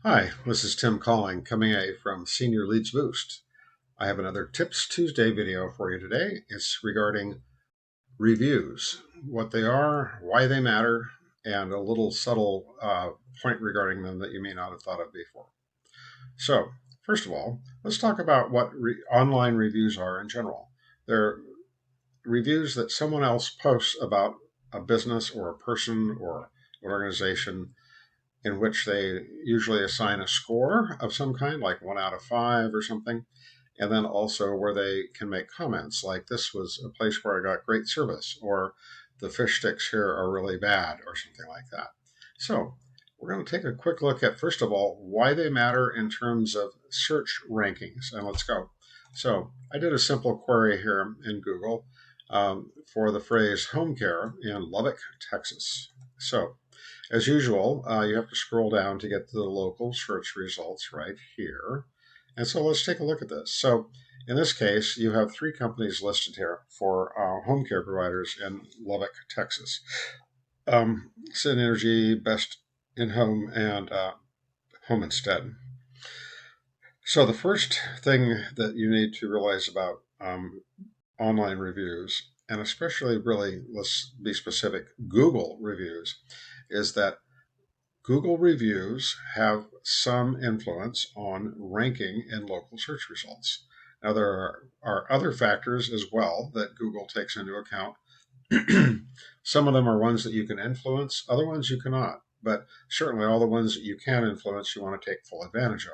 Hi, this is Tim calling, coming at you from Senior Leads Boost. I have another Tips Tuesday video for you today. It's regarding reviews, what they are, why they matter, and a little subtle point regarding them that you may not have thought of before. So, first of all, let's talk about what online reviews are in general. They're reviews that someone else posts about a business or a person or an organization, in which they usually assign a score of some kind, like 1 out of 5 or something, and then also where they can make comments like, this was a place where I got great service, or the fish sticks here are really bad, or something like that. So we're going to take a quick look at, first of all, why they matter in terms of search rankings, and let's go. So I did a simple query here in Google for the phrase home care in Lubbock, Texas. So as usual, you have to scroll down to get to the local search results right here. And so let's take a look at this. So in this case, you have 3 companies listed here for home care providers in Lubbock, Texas. Synergy, Best in Home, and Home Instead. So the first thing that you need to realize about online reviews, and especially really, let's be specific, Google reviews, is that Google reviews have some influence on ranking in local search results. Now, there are other factors as well that Google takes into account. Some of them are ones that you can influence, other ones you cannot. But certainly all the ones that you can influence, you want to take full advantage of.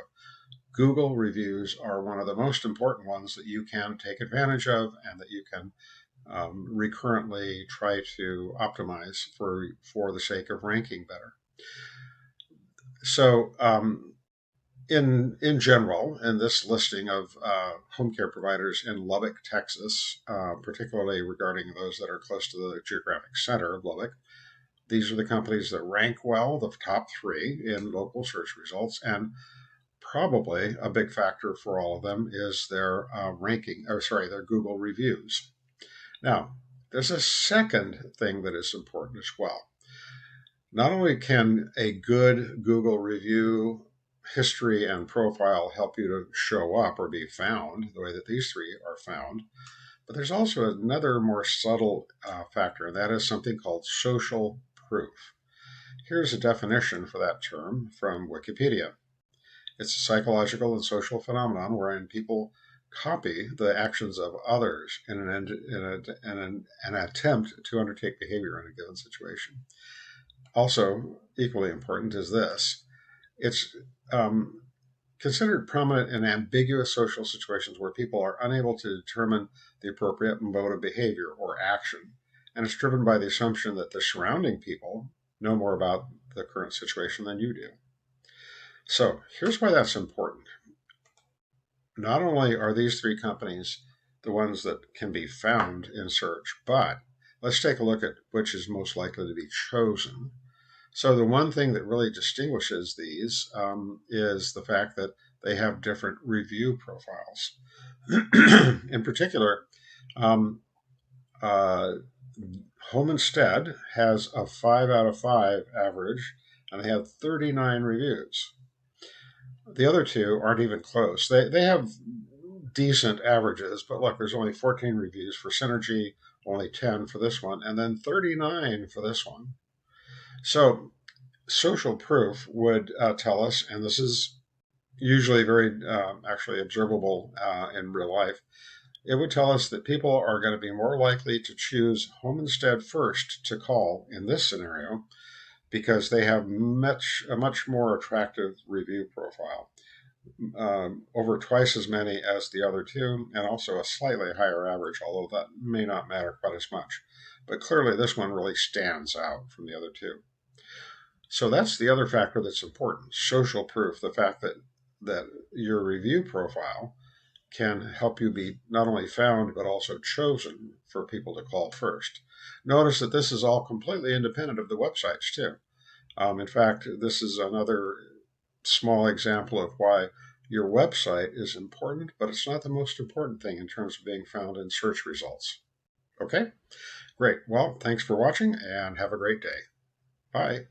Google reviews are one of the most important ones that you can take advantage of and that you can recurrently try to optimize for the sake of ranking better. So in general, in this listing of home care providers in Lubbock, Texas, particularly regarding those that are close to the geographic center of Lubbock, these are the companies that rank well, the top 3 in local search results, and probably a big factor for all of them is their their Google reviews. Now, there's a second thing that is important as well. Not only can a good Google review history and profile help you to show up or be found the way that these 3 are found, but there's also another more subtle factor, and that is something called social proof. Here's a definition for that term from Wikipedia. It's a psychological and social phenomenon wherein people copy the actions of others in an attempt to undertake behavior in a given situation. Also, equally important is this. It's considered prominent in ambiguous social situations where people are unable to determine the appropriate mode of behavior or action, and it's driven by the assumption that the surrounding people know more about the current situation than you do. So here's why that's important. Not only are these 3 companies the ones that can be found in search, but let's take a look at which is most likely to be chosen. So the one thing that really distinguishes these is the fact that they have different review profiles. In particular, Home Instead has a 5 out of 5 average, and they have 39 reviews. The other 2 aren't even close. They have decent averages, but look, there's only 14 reviews for Synergy, only 10 for this one, and then 39 for this one. So social proof would tell us, and this is usually very actually observable in real life, it would tell us that people are going to be more likely to choose Home Instead first to call in this scenario because they have a much more attractive review profile. Over twice as many as the other 2, and also a slightly higher average, although that may not matter quite as much. But clearly this one really stands out from the other 2. So that's the other factor that's important, social proof, the fact that your review profile can help you be not only found, but also chosen for people to call first. Notice that this is all completely independent of the websites too. In fact, this is another small example of why your website is important, but it's not the most important thing in terms of being found in search results. Okay? Great. Well, thanks for watching and have a great day. Bye.